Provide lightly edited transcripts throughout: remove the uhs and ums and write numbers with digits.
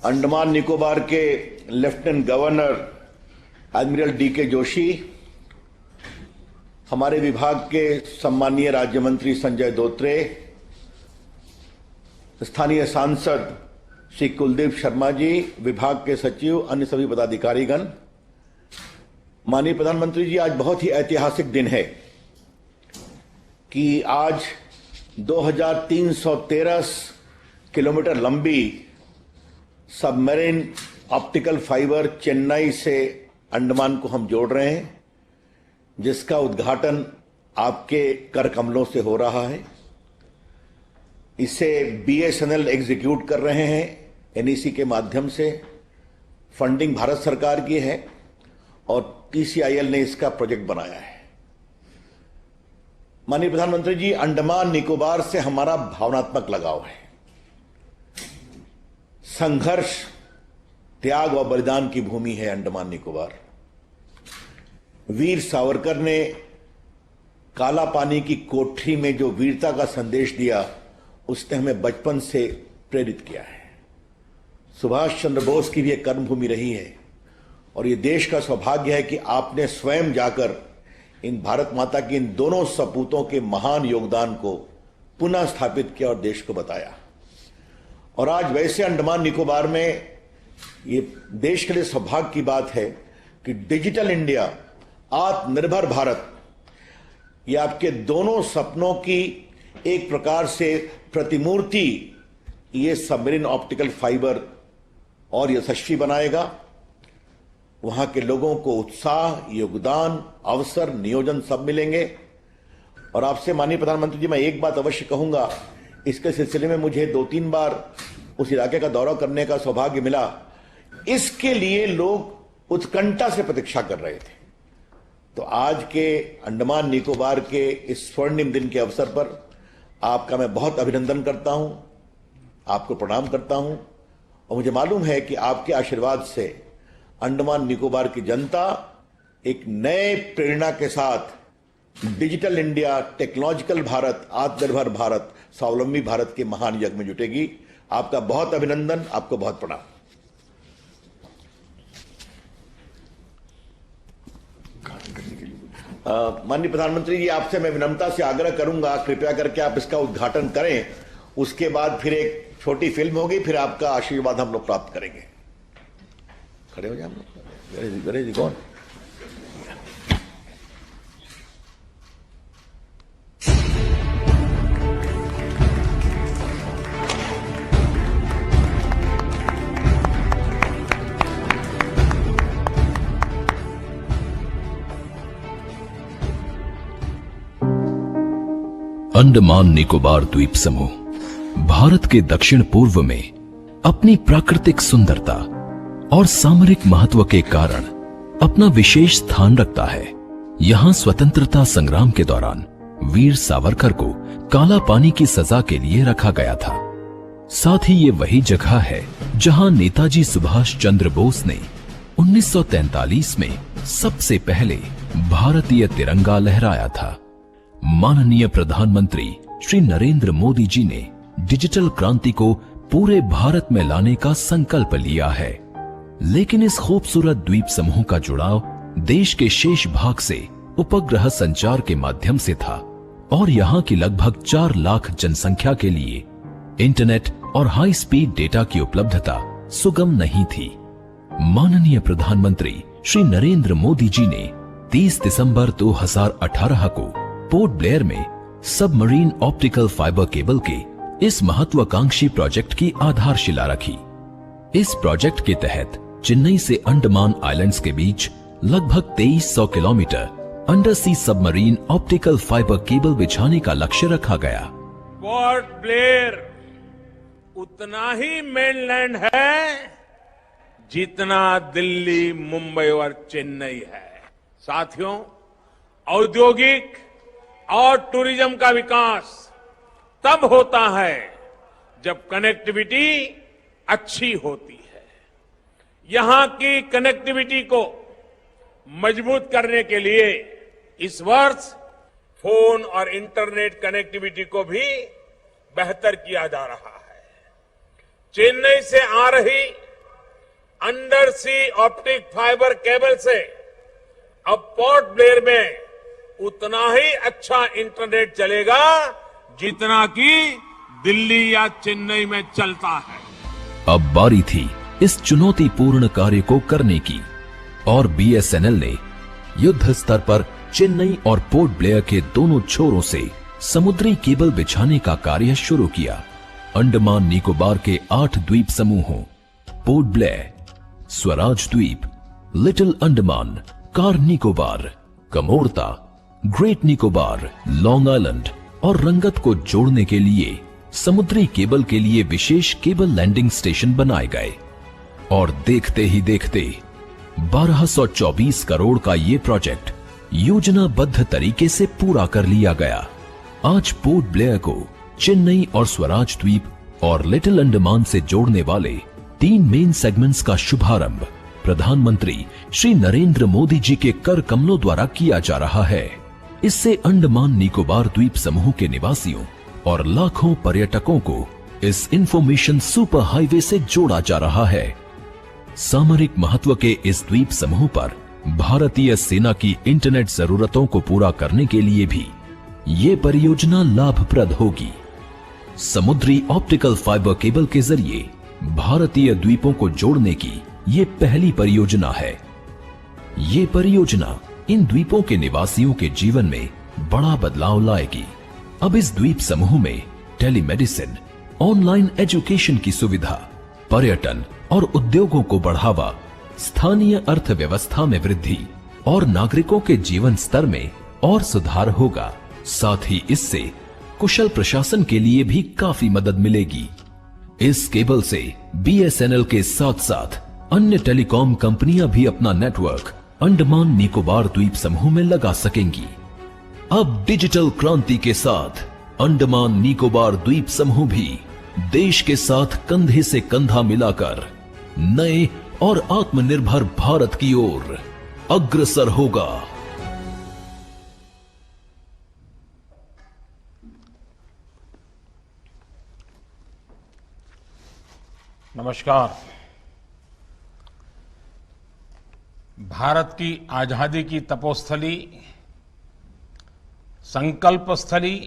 अंडमान निकोबार के lieutenant governor admiral DK. Joshi, हमारे विभाग के सम्मानीय राज्य मंत्री संजय धोत्रे, स्थानीय सांसद श्री कुलदीप शर्मा जी, विभाग के सचिव, अन्य सभी पदाधिकारीगण, माननीय प्रधानमंत्री जी, आज बहुत ही ऐतिहासिक दिन है कि आज 2313 किलोमीटर लंबी सबमरीन ऑप्टिकल फाइबर चेन्नई से अंडमान को हम जोड़ रहे हैं, जिसका उद्घाटन आपके कर कमलों से हो रहा है। इसे बीएसएनएल एग्जीक्यूट कर रहे हैं एनईसी के माध्यम से। फंडिंग भारत सरकार की है और टीसीआईएल ने इसका प्रोजेक्ट बनाया है। माननीय प्रधानमंत्री जी, अंडमान निकोबार से हमारा भावनात्मक लगाव है। संघर्ष, त्याग और बलिदान की भूमि है अंडमान निकोबार। वीर सावरकर ने काला पानी की कोठरी में जो वीरता का संदेश दिया, उसने हमें बचपन से प्रेरित किया है। सुभाष चंद्र बोस की भी एक कर्मभूमि रही है और ये देश का सौभाग्य है कि आपने स्वयं जाकर इन भारत माता की इन दोनों सपूतों के महान योगदान को पुनः स्थापित किया और देश को बताया। और आज वैसे अंडमान निकोबार में ये देश के लिए सौभाग्य की बात है कि डिजिटल इंडिया, आत्मनिर्भर भारत, ये आपके दोनों सपनों की एक प्रकार से प्रतिमूर्ति ये सबमरीन ऑप्टिकल फाइबर और यशस्वी बनाएगा। वहां के लोगों को उत्साह, योगदान, अवसर, नियोजन सब मिलेंगे। और आपसे माननीय प्रधानमंत्री जी, मैं एक बात अवश्य कहूंगा, इसके सिलसिले में मुझे 2-3 बार उस इलाके का दौरा करने का सौभाग्य मिला। इसके लिए लोग उत्कंठा से प्रतीक्षा कर रहे थे। तो आज के अंडमान निकोबार के इस स्वर्णिम दिन के अवसर पर आपका मैं बहुत अभिनंदन करता हूं, आपको प्रणाम करता हूं। और मुझे मालूम है कि आपके आशीर्वाद से अंडमान निकोबार की जनता एक नए प्रेरणा के साथ डिजिटल इंडिया, टेक्नोलॉजिकल भारत, आत्मनिर्भर भारत, स्वावलंबी भारत के महान यज्ञ में जुटेगी। आपका बहुत अभिनंदन, आपको बहुत प्रणाम। माननीय प्रधानमंत्री जी, आपसे मैं विनम्रता से आग्रह करूंगा, कृपया करके आप इसका उद्घाटन करें। उसके बाद फिर एक छोटी फिल्म होगी, फिर आपका आशीर्वाद हम लोग प्राप्त करेंगे। खड़े हो जाए हम लोग। Where is gone? Andaman Nicobar द्वीप समूह भारत के दक्षिण पूर्व में अपनी प्राकृतिक सुंदरता और सामरिक महत्व के कारण अपना विशेष स्थान रखता है। यहाँ स्वतंत्रता संग्राम के दौरान वीर सावरकर को काला पानी की सजा के लिए रखा गया था। साथ ही ये वही जगह है जहाँ नेताजी सुभाष चंद्र बोस ने 1943 में सबसे पहले भारतीय तिरंगा लहराया था। माननीय प्रधानमंत्री श्री नरेंद्र मोदी जी ने डिजिटल क्रांति को पूरे भारत में लाने का संकल्प लिया है, लेकिन इस खूबसूरत द्वीप समूह का जुड़ाव देश के शेष भाग से उपग्रह संचार के माध्यम से था और यहाँ की लगभग 4 लाख जनसंख्या के लिए इंटरनेट और हाई स्पीड डेटा की उपलब्धता सुगम नहीं थी। माननीय प्रधानमंत्री श्री नरेंद्र मोदी जी ने 30 दिसंबर 2018 को पोर्ट ब्लेयर में सबमरीन ऑप्टिकल फाइबर केबल के इस महत्वाकांक्षी प्रोजेक्ट की आधारशिला रखी। इस प्रोजेक्ट के तहत चेन्नई से अंडमान आइलैंड्स के बीच लगभग 2300 किलोमीटर अंडर सी सबमरीन ऑप्टिकल फाइबर केबल बिछाने का लक्ष्य रखा गया। पोर्ट ब्लेयर उतना ही मेनलैंड है जितना दिल्ली, मुंबई और चेन्नई है। साथियों, औद्योगिक और टूरिज्म का विकास तब होता है जब कनेक्टिविटी अच्छी होती है। यहां की कनेक्टिविटी को मजबूत करने के लिए इस वर्ष फोन और इंटरनेट कनेक्टिविटी को भी बेहतर किया जा रहा है। चेन्नई से आ रही अंडर सी ऑप्टिक फाइबर केबल से अब पोर्ट ब्लेयर में उतना ही अच्छा इंटरनेट चलेगा जितना कि दिल्ली या चेन्नई में चलता है। अब बारी थी इस चुनौतीपूर्ण कार्य को करने की और बीएसएनएल ने युद्ध स्तर पर चेन्नई और पोर्ट ब्लेयर के दोनों छोरों से समुद्री केबल बिछाने का कार्य शुरू किया। अंडमान निकोबार के 8 द्वीप समूहों पोर्ट ब्लेयर, स्वराज द्वीप, little Andaman, car Nicobar, Kamorta, great Nicobar, long island और रंगत को जोड़ने के लिए समुद्री केबल के लिए विशेष केबल लैंडिंग स्टेशन बनाए गए और देखते ही देखते 1224 करोड़ का ये प्रोजेक्ट योजनाबद्ध तरीके से पूरा कर लिया गया। आज पोर्ट ब्लेयर को चेन्नई और स्वराज द्वीप और लिटिल अंडमान से जोड़ने वाले 3 मेन सेगमेंट्स का शुभारंभ प्रधानमंत्री श्री नरेंद्र मोदी जी के कर कमलों द्वारा किया जा रहा है। इससे अंडमान निकोबार द्वीप समूह के निवासियों और लाखों पर्यटकों को इस इंफॉर्मेशन सुपर हाईवे से जोड़ा जा रहा है। सामरिक महत्व के इस द्वीप समूह पर भारतीय सेना की इंटरनेट जरूरतों को पूरा करने के लिए भी ये परियोजना लाभप्रद होगी। समुद्री ऑप्टिकल फाइबर केबल के जरिए भारतीय द्वीपों को जोड़ने की ये पहली परियोजना है। ये परियोजना इन द्वीपों के निवासियों के जीवन में बड़ा बदलाव लाएगी। अब इस द्वीप समूह में टेलीमेडिसिन, ऑनलाइन एजुकेशन की सुविधा, पर्यटन और उद्योगों को बढ़ावा, स्थानीय अर्थव्यवस्था में वृद्धि और नागरिकों के जीवन स्तर में और सुधार होगा। साथ ही इससे कुशल प्रशासन के लिए भी काफी मदद मिलेगी। इस केबल से बीएसएनएल के साथ साथ अन्य टेलीकॉम कंपनियां भी अपना नेटवर्क अंडमान निकोबार द्वीप समूह में लगा सकेंगी। अब डिजिटल क्रांति के साथ अंडमान निकोबार द्वीप समूह भी देश के साथ कंधे से कंधा मिलाकर नए और आत्मनिर्भर भारत की ओर अग्रसर होगा। नमस्कार। भारत की आजादी की तपोस्थली, संकल्प स्थली,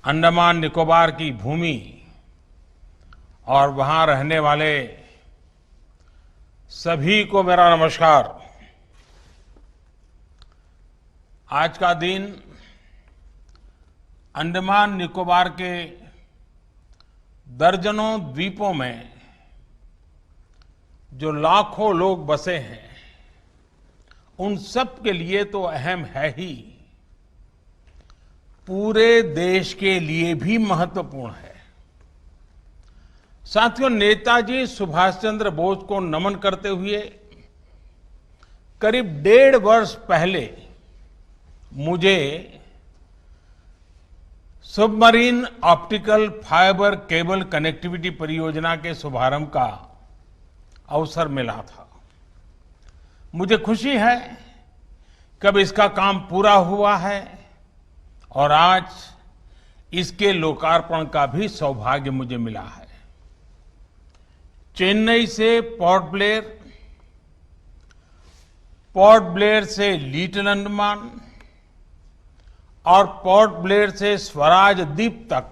अंडमान निकोबार की भूमि और वहां रहने वाले सभी को मेरा नमस्कार। आज का दिन अंडमान निकोबार के दर्जनों द्वीपों में जो लाखों लोग बसे हैं, उन सब के लिए तो अहम है ही, पूरे देश के लिए भी महत्वपूर्ण है। साथियों, नेताजी सुभाष चंद्र बोस को नमन करते हुए करीब 1.5 वर्ष पहले मुझे submarine optical fibre cable connectivity परियोजना के शुभारंभ का अवसर मिला था। मुझे खुशी है कि अब इसका काम पूरा हुआ है और आज इसके लोकार्पण का भी सौभाग्य मुझे मिला है। चेन्नई से पोर्ट ब्लेयर से लिटिल अंडमान और पोर्ट ब्लेयर से स्वराज द्वीप तक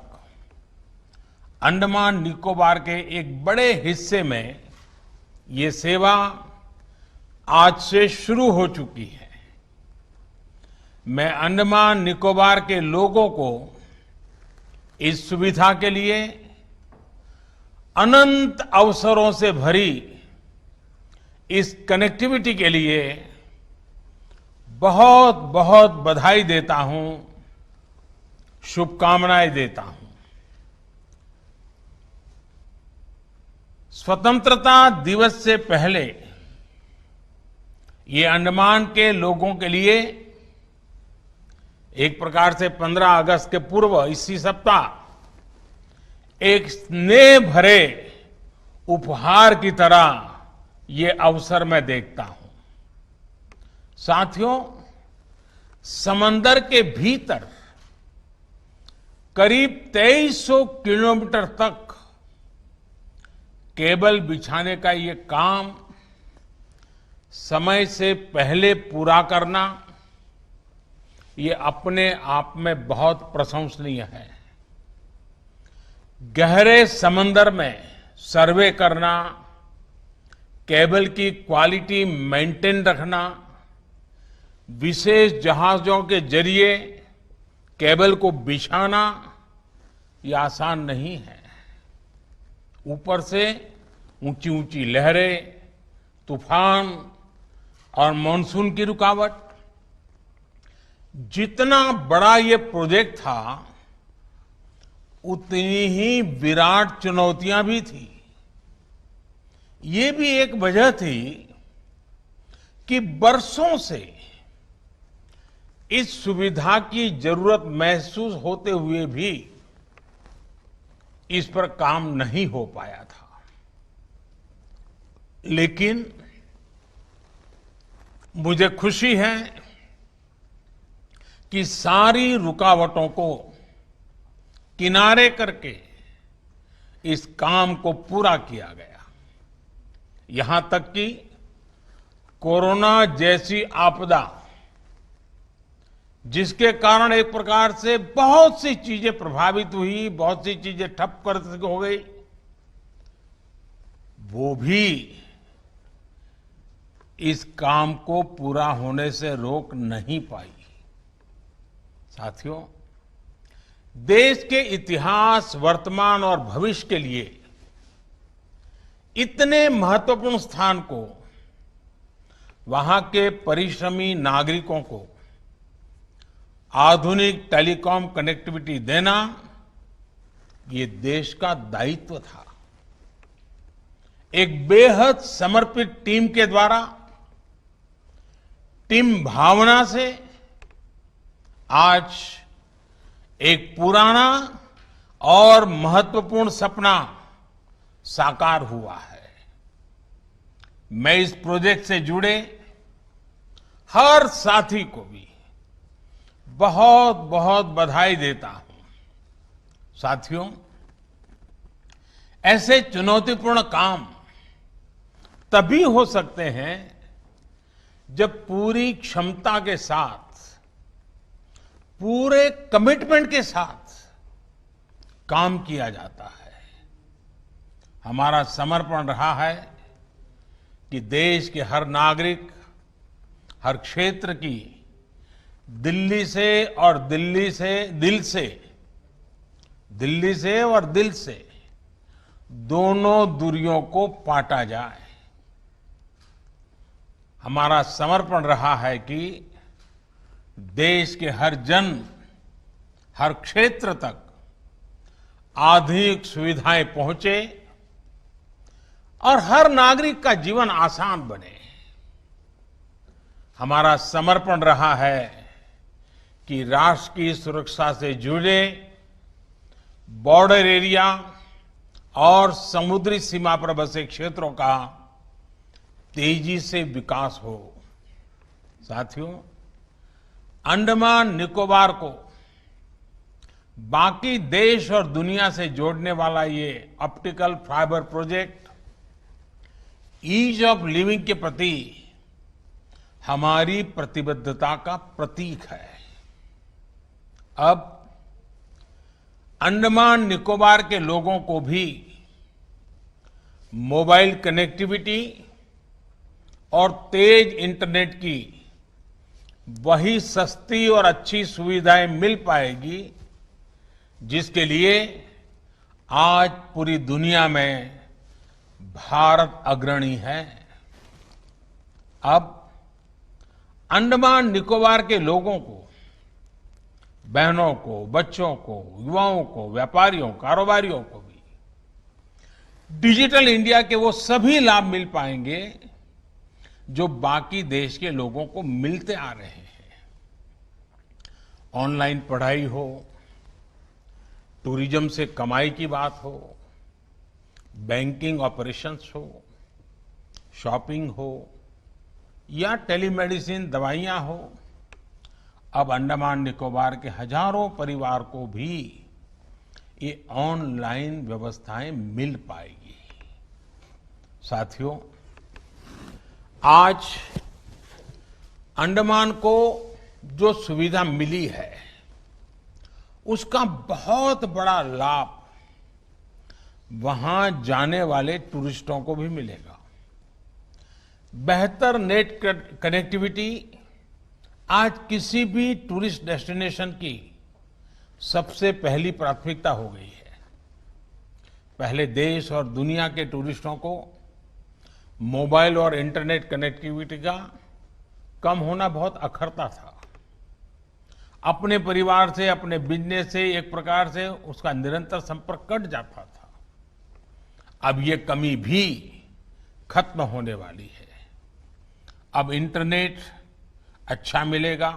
अंडमान निकोबार के एक बड़े हिस्से में ये सेवा आज से शुरू हो चुकी है। मैं अंडमान निकोबार के लोगों को इस सुविधा के लिए अनंत अवसरों से भरी इस कनेक्टिविटी के लिए बहुत बहुत बधाई देता हूं, शुभकामनाएं देता हूं। स्वतंत्रता दिवस से पहले ये अंडमान के लोगों के लिए एक प्रकार से 15 अगस्त के पूर्व इसी सप्ताह एक स्नेह भरे उपहार की तरह ये अवसर मैं देखता हूं। साथियों, समंदर के भीतर करीब 2300 किलोमीटर तक केबल बिछाने का ये काम समय से पहले पूरा करना, ये अपने आप में बहुत प्रशंसनीय है। गहरे समंदर में सर्वे करना, केबल की क्वालिटी मेंटेन रखना, विशेष जहाजों के जरिए केबल को बिछाना, ये आसान नहीं है। ऊपर से ऊंची ऊंची लहरें, तूफान और मानसून की रुकावट। जितना बड़ा ये प्रोजेक्ट था, उतनी ही विराट चुनौतियां भी थी। ये भी एक वजह थी कि बरसों से इस सुविधा की जरूरत महसूस होते हुए भी इस पर काम नहीं हो पाया था। लेकिन मुझे खुशी है कि सारी रुकावटों को किनारे करके इस काम को पूरा किया गया। यहां तक कि कोरोना जैसी आपदा, जिसके कारण एक प्रकार से बहुत सी चीजें प्रभावित हुई, बहुत सी चीजें ठप कर हो गई, वो भी इस काम को पूरा होने से रोक नहीं पाई। साथियों, देश के इतिहास, वर्तमान और भविष्य के लिए इतने महत्वपूर्ण स्थान को वहां के परिश्रमी नागरिकों को आधुनिक टेलीकॉम कनेक्टिविटी देना, ये देश का दायित्व था। एक बेहद समर्पित टीम के द्वारा, टीम भावना से आज एक पुराना और महत्वपूर्ण सपना साकार हुआ है। मैं इस प्रोजेक्ट से जुड़े हर साथी को भी बहुत बहुत बधाई देता हूं। साथियों, ऐसे चुनौतीपूर्ण काम तभी हो सकते हैं जब पूरी क्षमता के साथ, पूरे कमिटमेंट के साथ काम किया जाता है। हमारा समर्पण रहा है कि देश के हर नागरिक, हर क्षेत्र की दिल्ली से और दिल से दोनों दूरियों को पाटा जाए। हमारा समर्पण रहा है कि देश के हर जन, हर क्षेत्र तक आधुनिक सुविधाएं पहुंचे और हर नागरिक का जीवन आसान बने। हमारा समर्पण रहा है कि राष्ट्र की सुरक्षा से जुड़े बॉर्डर एरिया और समुद्री सीमा पर बसे क्षेत्रों का तेजी से विकास हो। साथियों, अंडमान निकोबार को बाकी देश और दुनिया से जोड़ने वाला ये optical fibre project ease of living के प्रति हमारी प्रतिबद्धता का प्रतीक है। अब अंडमान निकोबार के लोगों को भी मोबाइल कनेक्टिविटी और तेज इंटरनेट की वही सस्ती और अच्छी सुविधाएं मिल पाएगी जिसके लिए आज पूरी दुनिया में भारत अग्रणी है। अब अंडमान निकोबार के लोगों को, बहनों को, बच्चों को, युवाओं को, व्यापारियों, कारोबारियों को भी डिजिटल इंडिया के वो सभी लाभ मिल पाएंगे जो बाकी देश के लोगों को मिलते आ रहे हैं। ऑनलाइन पढ़ाई हो, टूरिज्म से कमाई की बात हो, बैंकिंग ऑपरेशंस हो, शॉपिंग हो या टेलीमेडिसिन दवाइयां हो, अब अंडमान निकोबार के हजारों परिवार को भी ये ऑनलाइन व्यवस्थाएं मिल पाएगी। साथियों, आज अंडमान को जो सुविधा मिली है उसका बहुत बड़ा लाभ वहां जाने वाले टूरिस्टों को भी मिलेगा। बेहतर नेट कनेक्टिविटी आज किसी भी टूरिस्ट डेस्टिनेशन की सबसे पहली प्राथमिकता हो गई है। पहले देश और दुनिया के टूरिस्टों को मोबाइल और इंटरनेट कनेक्टिविटी का कम होना बहुत अखरता था। अपने परिवार से, अपने बिजनेस से एक प्रकार से उसका निरंतर संपर्क कट जाता था। अब ये कमी भी खत्म होने वाली है। अब इंटरनेट अच्छा मिलेगा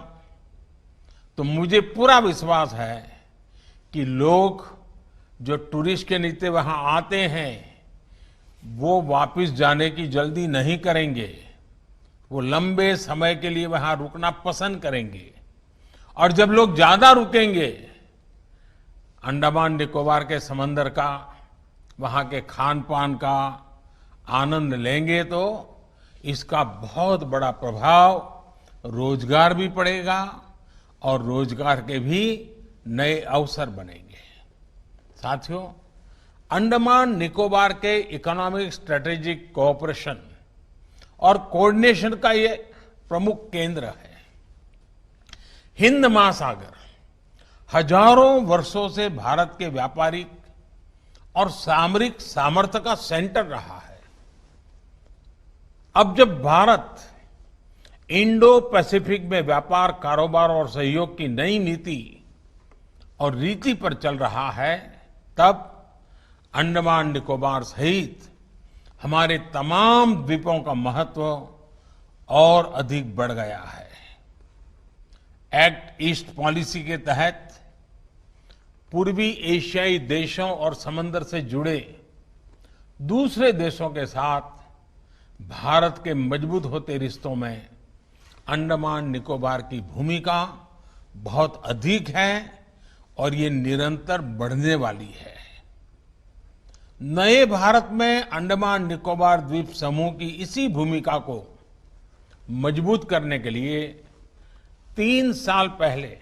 तो मुझे पूरा विश्वास है कि लोग जो टूरिस्ट के नीचे वहां आते हैं वो वापस जाने की जल्दी नहीं करेंगे। वो लंबे समय के लिए वहां रुकना पसंद करेंगे और जब लोग ज्यादा रुकेंगे अंडमान निकोबार के समंदर का, वहां के खान पान का आनंद लेंगे तो इसका बहुत बड़ा प्रभाव रोजगार भी पड़ेगा और रोजगार के भी नए अवसर बनेंगे। साथियों, अंडमान निकोबार के इकोनॉमिक स्ट्रेटेजिक कोऑपरेशन और कोऑर्डिनेशन का ये प्रमुख केंद्र है। हिंद महासागर हजारों वर्षों से भारत के व्यापारिक और सामरिक सामर्थ्य का सेंटर रहा है। अब जब भारत इंडो पैसिफिक में व्यापार, कारोबार और सहयोग की नई नीति और रीति पर चल रहा है, तब अंडमान निकोबार सहित हमारे तमाम द्वीपों का महत्व और अधिक बढ़ गया है। एक्ट ईस्ट पॉलिसी के तहत पूर्वी एशियाई देशों और समंदर से जुड़े दूसरे देशों के साथ भारत के मजबूत होते रिश्तों में अंडमान निकोबार की भूमिका बहुत अधिक है और ये निरंतर बढ़ने वाली है। नए भारत में अंडमान निकोबार द्वीप समूह की इसी भूमिका को मजबूत करने के लिए 3 साल पहले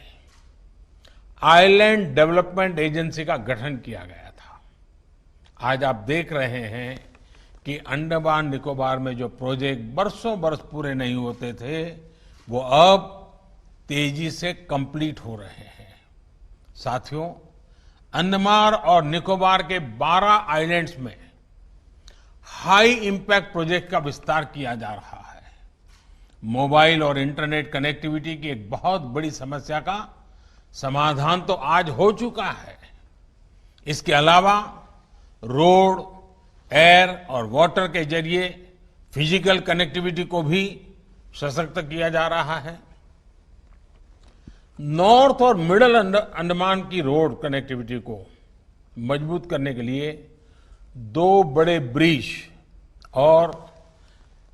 आइलैंड डेवलपमेंट एजेंसी का गठन किया गया था। आज आप देख रहे हैं कि अंडमान निकोबार में जो प्रोजेक्ट बरसों बरस पूरे नहीं होते थे वो अब तेजी से कंप्लीट हो रहे हैं। साथियों, अंडमान और निकोबार के 12 आइलैंड्स में हाई इंपैक्ट प्रोजेक्ट का विस्तार किया जा रहा है। मोबाइल और इंटरनेट कनेक्टिविटी की एक बहुत बड़ी समस्या का समाधान तो आज हो चुका है। इसके अलावा रोड, एयर और वाटर के जरिए फिजिकल कनेक्टिविटी को भी सशक्त किया जा रहा है। नॉर्थ और मिडल अंडमान की रोड कनेक्टिविटी को मजबूत करने के लिए 2 बड़े ब्रिज और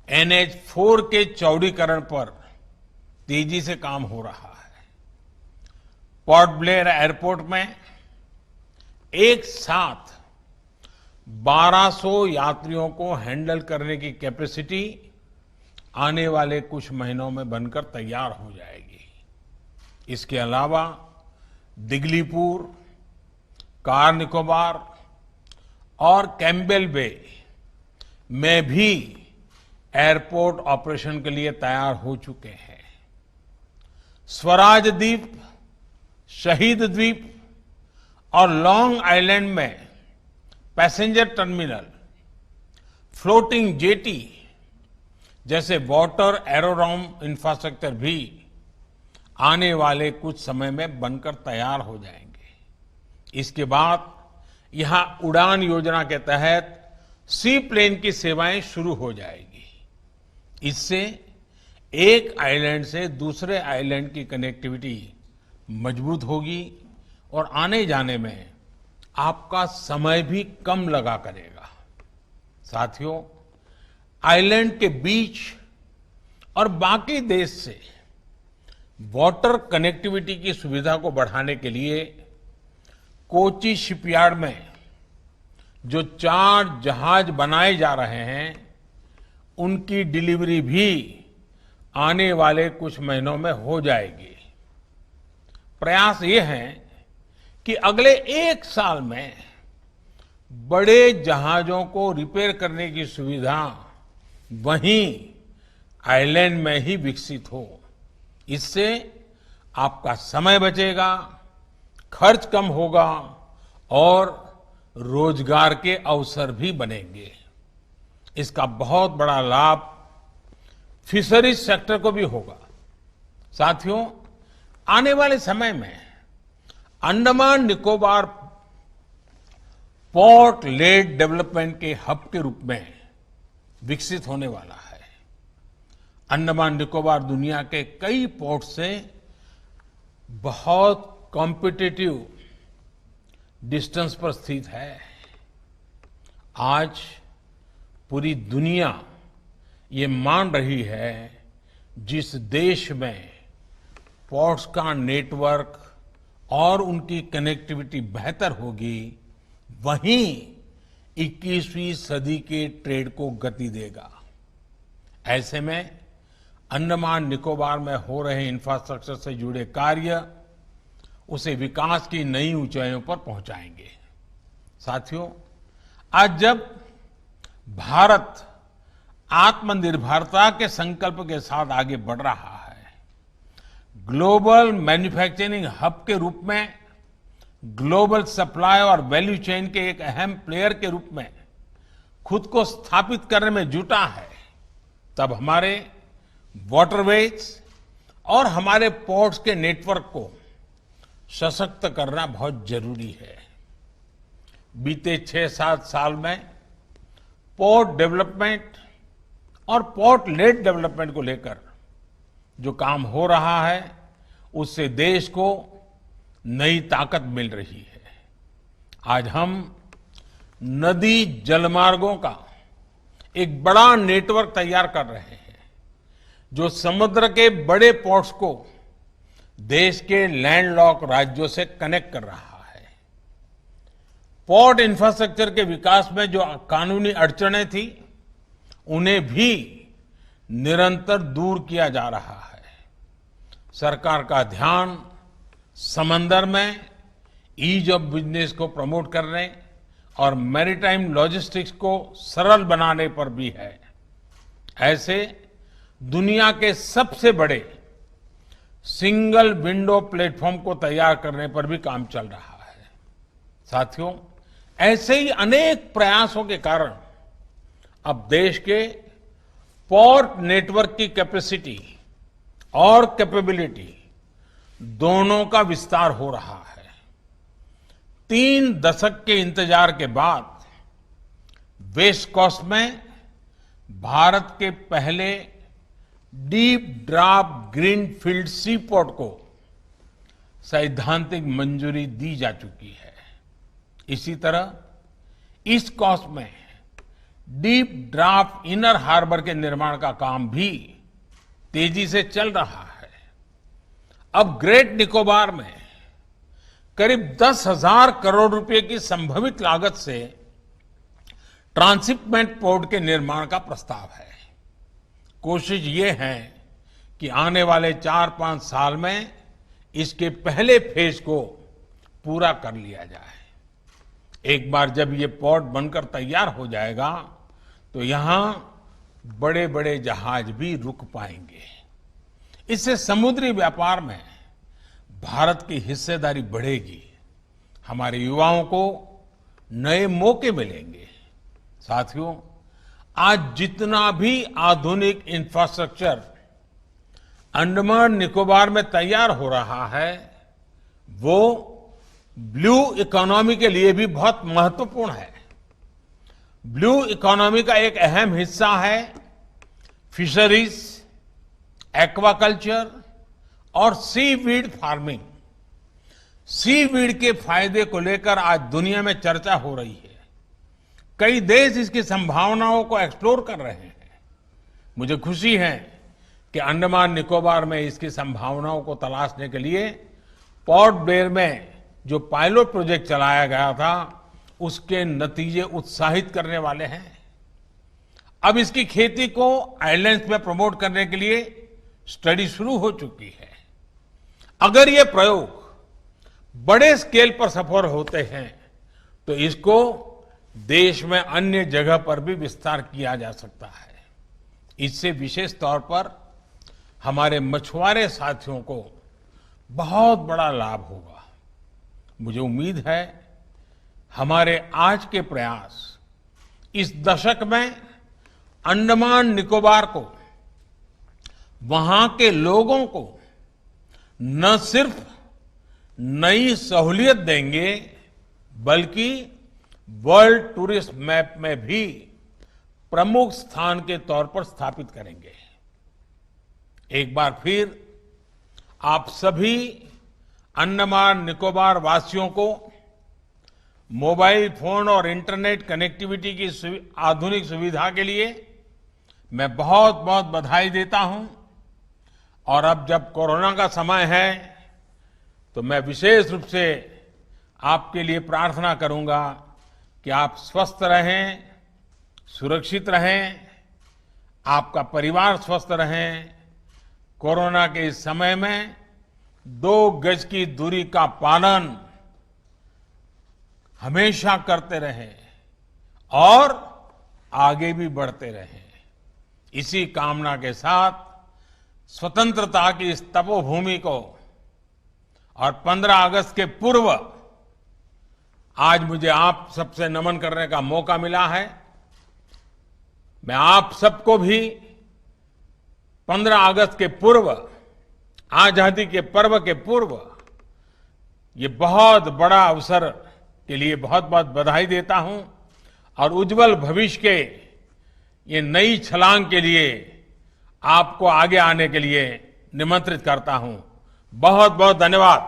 NH4 के चौड़ीकरण पर तेजी से काम हो रहा है। पोर्ट ब्लेयर एयरपोर्ट में एक साथ 1200 यात्रियों को हैंडल करने की कैपेसिटी आने वाले कुछ महीनों में बनकर तैयार हो जाएगी। इसके अलावा दिगलीपुर, कार निकोबार और कैम्बेल बे में भी एयरपोर्ट ऑपरेशन के लिए तैयार हो चुके हैं। स्वराज द्वीप, शहीद द्वीप और लॉन्ग आइलैंड में पैसेंजर टर्मिनल, फ्लोटिंग जेटी जैसे वाटर एरोड्रोम इंफ्रास्ट्रक्चर भी आने वाले कुछ समय में बनकर तैयार हो जाएंगे। इसके बाद यहां उड़ान योजना के तहत सी प्लेन की सेवाएं शुरू हो जाएगी। इससे एक आइलैंड से दूसरे आइलैंड की कनेक्टिविटी मजबूत होगी और आने जाने में आपका समय भी कम लगा करेगा। साथियों, आइलैंड के बीच और बाकी देश से वाटर कनेक्टिविटी की सुविधा को बढ़ाने के लिए कोची शिपयार्ड में जो 4 जहाज बनाए जा रहे हैं उनकी डिलीवरी भी आने वाले कुछ महीनों में हो जाएगी। प्रयास ये है कि अगले 1 साल में बड़े जहाजों को रिपेयर करने की सुविधा वहीं आइलैंड में ही विकसित हो। इससे आपका समय बचेगा, खर्च कम होगा और रोजगार के अवसर भी बनेंगे। इसका बहुत बड़ा लाभ फिशरीज सेक्टर को भी होगा। साथियों, आने वाले समय में Andaman Nicobar port lead development के हब के रूप में विकसित होने वाला है। अंडमान निकोबार दुनिया के कई पोर्ट से बहुत कॉम्पिटिटिव डिस्टेंस पर स्थित है। आज पूरी दुनिया ये मान रही है जिस देश में पोर्ट्स का नेटवर्क और उनकी कनेक्टिविटी बेहतर होगी, वहीं 21वीं सदी के ट्रेड को गति देगा। ऐसे में अंडमान निकोबार में हो रहे इंफ्रास्ट्रक्चर से जुड़े कार्य उसे विकास की नई ऊंचाइयों पर पहुंचाएंगे। साथियों, आज जब भारत आत्मनिर्भरता के संकल्प के साथ आगे बढ़ रहा है, ग्लोबल मैन्युफैक्चरिंग हब के रूप में, ग्लोबल सप्लाई और वैल्यू चेन के एक अहम प्लेयर के रूप में खुद को स्थापित करने में जुटा है, तब हमारे वाटरवेज और हमारे पोर्ट्स के नेटवर्क को सशक्त करना बहुत जरूरी है। बीते 6-7 साल में पोर्ट डेवलपमेंट और पोर्ट लेड डेवलपमेंट को लेकर जो काम हो रहा है, उससे देश को नई ताकत मिल रही है। आज हम नदी जलमार्गों का एक बड़ा नेटवर्क तैयार कर रहे हैं, जो समुद्र के बड़े पोर्ट्स को देश के लैंडलॉक राज्यों से कनेक्ट कर रहा है। पोर्ट इंफ्रास्ट्रक्चर के विकास में जो कानूनी अड़चनें थी, उन्हें भी निरंतर दूर किया जा रहा है। सरकार का ध्यान समंदर में ईज ऑफ बिजनेस को प्रमोट करने और मैरीटाइम लॉजिस्टिक्स को सरल बनाने पर भी है। ऐसे दुनिया के सबसे बड़े सिंगल विंडो प्लेटफॉर्म को तैयार करने पर भी काम चल रहा है। साथियों, ऐसे ही अनेक प्रयासों के कारण अब देश के पोर्ट नेटवर्क की कैपेसिटी और कैपेबिलिटी दोनों का विस्तार हो रहा है। 3 दशक के इंतजार के बाद वेस्ट कोस्ट में भारत के पहले डीप ड्राफ्ट ग्रीनफील्ड सी पोर्ट को सैद्धांतिक मंजूरी दी जा चुकी है। इसी तरह ईस्ट कोस्ट में डीप ड्राफ्ट इनर हार्बर के निर्माण का काम भी तेजी से चल रहा है। अब ग्रेट निकोबार में करीब 10,000 करोड़ रुपए की संभावित लागत से ट्रांसशिपमेंट पोर्ट के निर्माण का प्रस्ताव है। कोशिश ये है कि आने वाले 4-5 साल में इसके पहले फेज को पूरा कर लिया जाए। एक बार जब ये पोर्ट बनकर तैयार हो जाएगा, तो यहां बड़े बड़े जहाज भी रुक पाएंगे। इससे समुद्री व्यापार में भारत की हिस्सेदारी बढ़ेगी, हमारे युवाओं को नए मौके मिलेंगे। साथियों, आज जितना भी आधुनिक इंफ्रास्ट्रक्चर अंडमान निकोबार में तैयार हो रहा है, वो ब्लू इकोनॉमी के लिए भी बहुत महत्वपूर्ण है। ब्लू इकोनॉमी का एक अहम हिस्सा है फिशरीज, एक्वाकल्चर और सीवीड फार्मिंग। सीवीड के फायदे को लेकर आज दुनिया में चर्चा हो रही है। कई देश इसकी संभावनाओं को एक्सप्लोर कर रहे हैं। मुझे खुशी है कि अंडमान निकोबार में इसकी संभावनाओं को तलाशने के लिए पोर्ट ब्लेयर में जो पायलट प्रोजेक्ट चलाया गया था, उसके नतीजे उत्साहित करने वाले हैं। अब इसकी खेती को आइलैंड्स में प्रमोट करने के लिए स्टडी शुरू हो चुकी है। अगर ये प्रयोग बड़े स्केल पर सफल होते हैं तो इसको देश में अन्य जगह पर भी विस्तार किया जा सकता है। इससे विशेष तौर पर हमारे मछुआरे साथियों को बहुत बड़ा लाभ होगा। मुझे उम्मीद है हमारे आज के प्रयास इस दशक में अंडमान निकोबार को, वहां के लोगों को न सिर्फ नई सहूलियत देंगे बल्कि वर्ल्ड टूरिस्ट मैप में भी प्रमुख स्थान के तौर पर स्थापित करेंगे। एक बार फिर आप सभी अंडमान निकोबार वासियों को मोबाइल फोन और इंटरनेट कनेक्टिविटी की आधुनिक सुविधा के लिए मैं बहुत बहुत बधाई देता हूं। और अब जब कोरोना का समय है तो मैं विशेष रूप से आपके लिए प्रार्थना करूंगा कि आप स्वस्थ रहें, सुरक्षित रहें, आपका परिवार स्वस्थ रहें। कोरोना के इस समय में 2 गज की दूरी का पालन हमेशा करते रहें और आगे भी बढ़ते रहें। इसी कामना के साथ स्वतंत्रता की इस तपोभूमि को और 15 अगस्त के पूर्व आज मुझे आप सबसे नमन करने का मौका मिला है। मैं आप सबको भी 15 अगस्त के पूर्व, आजादी के पर्व के पूर्व, ये बहुत बड़ा अवसर के लिए बहुत बहुत बधाई देता हूं और उज्जवल भविष्य के ये नई छलांग के लिए आपको आगे आने के लिए निमंत्रित करता हूं। बहुत बहुत धन्यवाद।